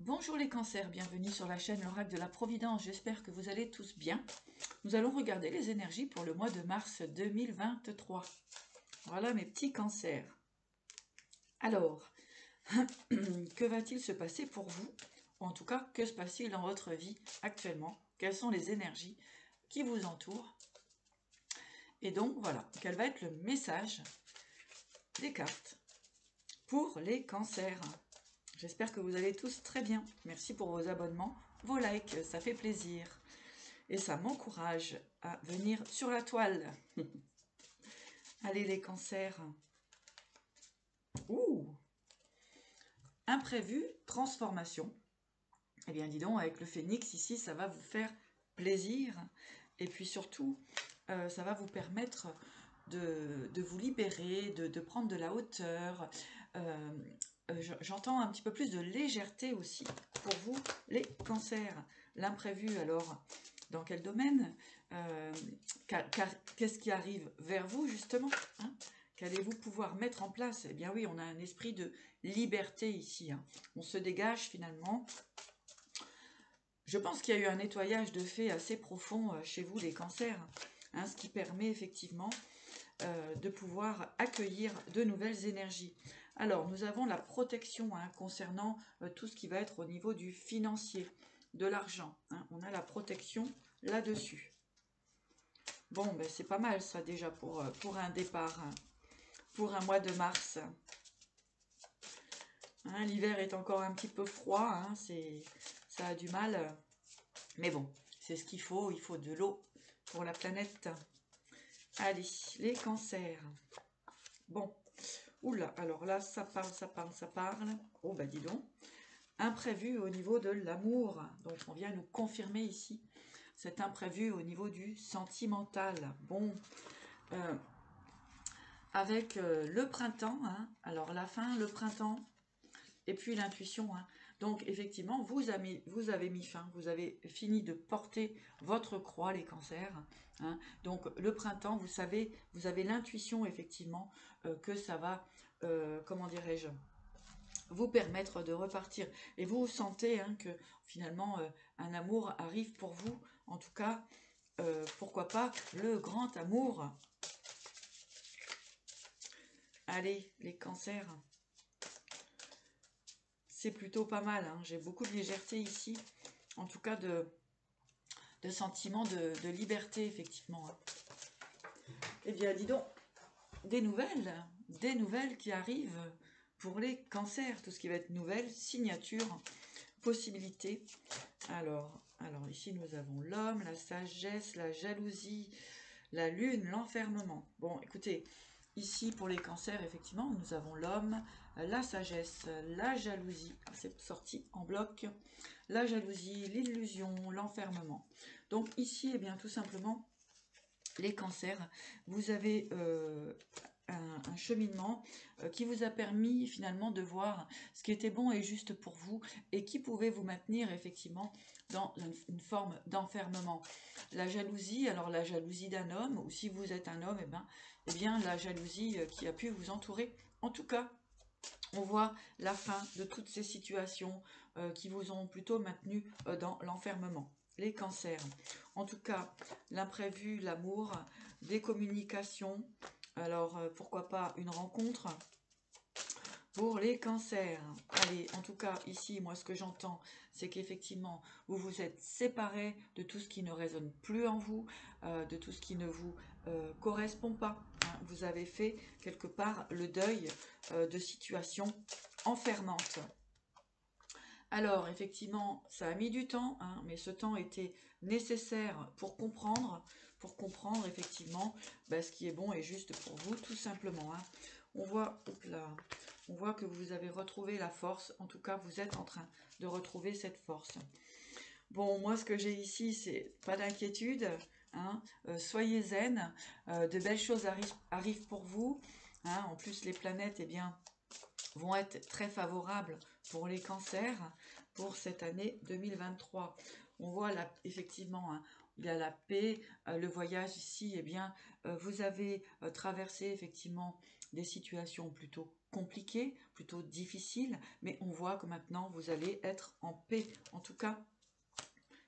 Bonjour les cancers, bienvenue sur la chaîne l'Oracle de la Providence, j'espère que vous allez tous bien. Nous allons regarder les énergies pour le mois de mars 2023. Voilà mes petits cancers. Alors, que va-t-il se passer pour vous? Ou en tout cas, que se passe-t-il dans votre vie actuellement? Quelles sont les énergies qui vous entourent? Et donc voilà, quel va être le message des cartes pour les cancers? J'espère que vous allez tous très bien. Merci pour vos abonnements, vos likes, ça fait plaisir. Et ça m'encourage à venir sur la toile. Allez les cancers. Ouh! Imprévu, transformation. Eh bien dis donc, avec le phénix ici, ça va vous faire plaisir. Et puis surtout, ça va vous permettre de vous libérer, de prendre de la hauteur. J'entends un petit peu plus de légèreté aussi pour vous, les cancers. L'imprévu, alors, dans quel domaine? Qu'est-ce qui arrive vers vous, justement, hein? Qu'allez-vous pouvoir mettre en place? Eh bien oui, on a un esprit de liberté ici, hein. On se dégage finalement. Je pense qu'il y a eu un nettoyage de fait assez profond chez vous, les cancers, hein, ce qui permet effectivement de pouvoir accueillir de nouvelles énergies. Alors, nous avons la protection hein, concernant tout ce qui va être au niveau du financier, de l'argent. Hein. On a la protection là-dessus. Bon, ben, c'est pas mal ça déjà pour un départ, hein, pour un mois de mars. Hein, l'hiver est encore un petit peu froid, hein, ça a du mal. Mais bon, c'est ce qu'il faut de l'eau pour la planète. Allez, les cancers. Bon, oula, alors là, ça parle. Oh, bah dis donc. Imprévu au niveau de l'amour. Donc, on vient nous confirmer ici cet imprévu au niveau du sentimental. Bon, avec le printemps, hein, alors la fin, le printemps, et puis l'intuition. Hein. Donc, effectivement, vous avez mis fin, vous avez fini de porter votre croix, les cancers. Hein. Donc, le printemps, vous savez, vous avez l'intuition, effectivement, que ça va, comment dirais-je, vous permettre de repartir. Et vous sentez hein, que, finalement, un amour arrive pour vous. En tout cas, pourquoi pas le grand amour. Allez, les cancers. C'est plutôt pas mal, hein. J'ai beaucoup de légèreté ici, en tout cas de sentiment de liberté, effectivement. Hein. Eh bien, dis donc, des nouvelles qui arrivent pour les cancers, tout ce qui va être nouvelles, signatures, possibilités. Alors ici, nous avons l'homme, la sagesse, la jalousie, la lune, l'enfermement. Bon, écoutez, ici, pour les cancers, effectivement, nous avons l'homme, la sagesse, la jalousie, c'est sorti en bloc, la jalousie, l'illusion, l'enfermement. Donc ici, eh bien, tout simplement, les cancers, vous avez un cheminement qui vous a permis finalement de voir ce qui était bon et juste pour vous et qui pouvait vous maintenir effectivement dans une forme d'enfermement. La jalousie, alors la jalousie d'un homme, ou si vous êtes un homme, eh bien la jalousie qui a pu vous entourer. En tout cas, on voit la fin de toutes ces situations qui vous ont plutôt maintenu dans l'enfermement. Les cancers. En tout cas, l'imprévu, l'amour, des communications. Alors, pourquoi pas une rencontre pour les cancers. Allez, en tout cas, ici, moi, ce que j'entends, c'est qu'effectivement, vous vous êtes séparés de tout ce qui ne résonne plus en vous, de tout ce qui ne vous correspond pas. Hein. Vous avez fait, quelque part, le deuil de situations enfermantes. Alors, effectivement, ça a mis du temps, hein, mais ce temps était nécessaire pour comprendre effectivement ce qui est bon et juste pour vous, tout simplement. Hein. On voit que vous avez retrouvé la force, en tout cas, vous êtes en train de retrouver cette force. Bon, moi, ce que j'ai ici, c'est pas d'inquiétude, hein, soyez zen, de belles choses arrivent pour vous. Hein, en plus, les planètes, eh bien, vont être très favorables pour les cancers pour cette année 2023. On voit là, effectivement, hein, il y a la paix, le voyage ici, eh bien, vous avez traversé effectivement des situations plutôt compliquées, plutôt difficiles, mais on voit que maintenant vous allez être en paix. En tout cas,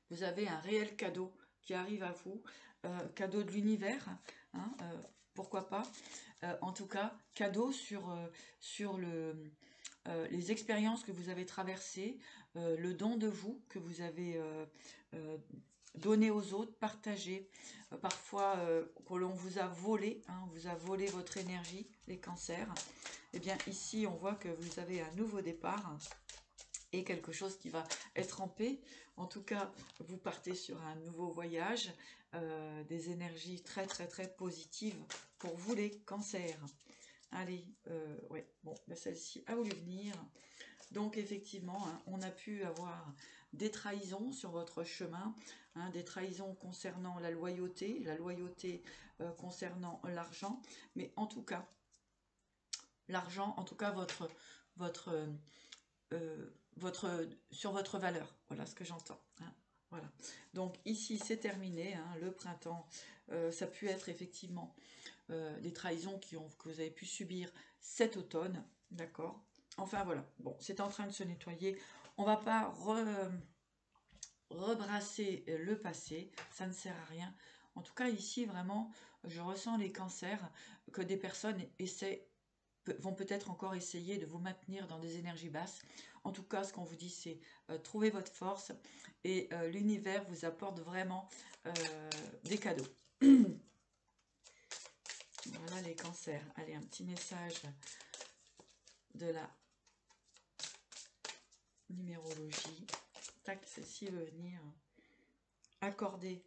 vous avez un réel cadeau qui arrive à vous, cadeau de l'univers, hein, pourquoi pas. En tout cas, cadeau sur les expériences que vous avez traversées, le don de vous que vous avez donné aux autres, partagé, parfois que l'on vous a volé, hein, vous a volé votre énergie, les cancers. Et bien ici, on voit que vous avez un nouveau départ et quelque chose qui va être en paix. En tout cas, vous partez sur un nouveau voyage, des énergies très très très positives pour vous les cancers. Allez, ouais, bon, ben celle-ci a voulu venir. Donc effectivement, hein, on a pu avoir des trahisons sur votre chemin, hein, des trahisons concernant la loyauté concernant l'argent, mais en tout cas, l'argent, en tout cas sur votre valeur, voilà ce que j'entends. Hein, voilà. Donc ici c'est terminé, hein, le printemps, ça a pu être effectivement des trahisons que vous avez pu subir cet automne, d'accord. Enfin voilà, bon, c'est en train de se nettoyer. On va pas rebrasser le passé, ça ne sert à rien. En tout cas ici vraiment, je ressens les cancers que des personnes vont peut-être encore essayer de vous maintenir dans des énergies basses. En tout cas, ce qu'on vous dit, c'est trouver votre force et l'univers vous apporte vraiment des cadeaux. Voilà les cancers. Allez, un petit message de la numérologie. Tac, celle-ci veut venir accorder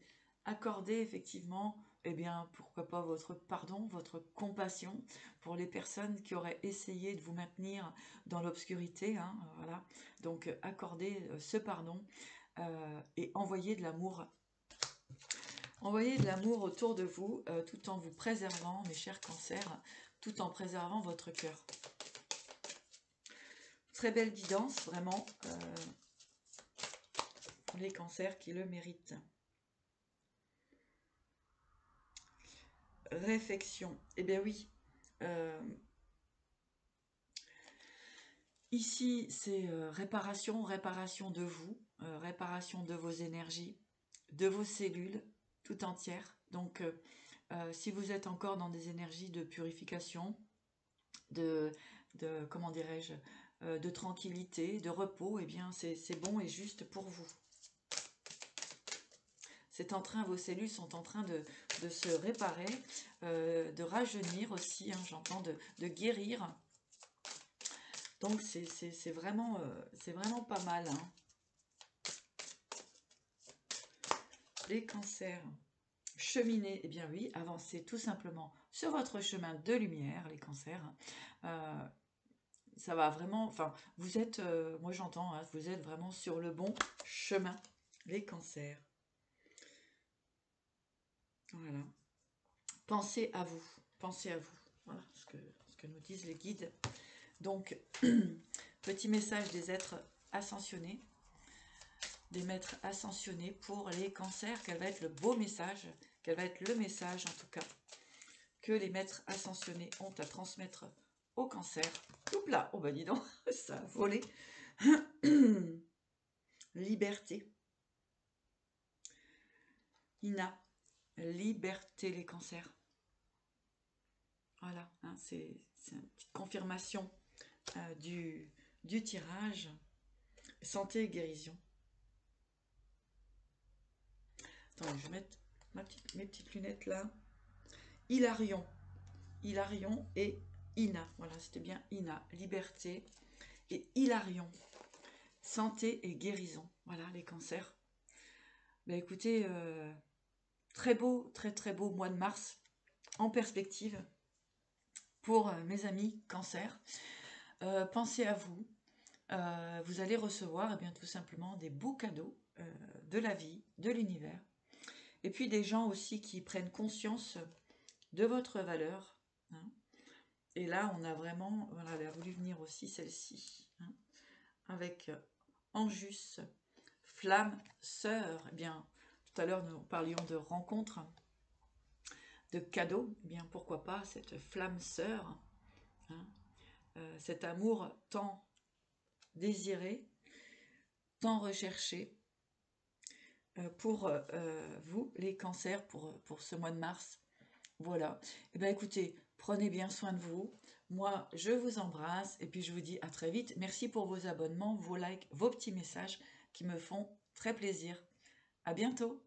effectivement, eh bien, pourquoi pas votre pardon, votre compassion pour les personnes qui auraient essayé de vous maintenir dans l'obscurité, hein, voilà. Donc, accorder ce pardon et envoyer de l'amour. Envoyez de l'amour autour de vous, tout en vous préservant, mes chers cancers, tout en préservant votre cœur. Très belle guidance, vraiment, pour les cancers qui le méritent. Réflexion. Eh bien oui. Ici, c'est réparation de vous, réparation de vos énergies, de vos cellules tout entières. Donc, si vous êtes encore dans des énergies de purification, de comment dirais-je, de tranquillité, de repos, eh bien, c'est bon et juste pour vous. Vos cellules sont en train de se réparer, de rajeunir aussi, hein, j'entends, de guérir. Donc c'est vraiment pas mal. Hein. Les cancers, cheminer, eh bien oui, avancez tout simplement sur votre chemin de lumière, les cancers. Ça va vraiment, enfin, vous êtes, moi j'entends, hein, vous êtes vraiment sur le bon chemin, les cancers. Voilà. Pensez à vous. Voilà ce que nous disent les guides. Donc, petit message des êtres ascensionnés, des maîtres ascensionnés pour les cancers. Quel va être le beau message, quel va être le message en tout cas, que les maîtres ascensionnés ont à transmettre au cancer. Oups là, oh bah dis donc, ça a volé. Liberté. Ina, liberté les cancers. Voilà, hein, c'est une petite confirmation du tirage. Santé et guérison. Attends, je vais mettre mes petites lunettes là. Hilarion et Ina. Voilà, c'était bien Ina. Liberté et Hilarion. Santé et guérison. Voilà, les cancers. Ben écoutez, très beau, très très beau mois de mars en perspective pour mes amis cancer. Pensez à vous. Vous allez recevoir eh bien, tout simplement des beaux cadeaux de la vie, de l'univers. Et puis des gens aussi qui prennent conscience de votre valeur. Hein. Et là, on a vraiment, voilà, elle a voulu venir aussi celle-ci, hein, avec Anjus, flamme, sœur. Eh bien, tout à l'heure, nous parlions de rencontres, de cadeaux. Eh bien, pourquoi pas cette flamme sœur, hein, cet amour tant désiré, tant recherché pour vous, les cancers, pour ce mois de mars. Voilà. Eh bien, écoutez, prenez bien soin de vous. Moi, je vous embrasse et puis je vous dis à très vite. Merci pour vos abonnements, vos likes, vos petits messages qui me font très plaisir. À bientôt.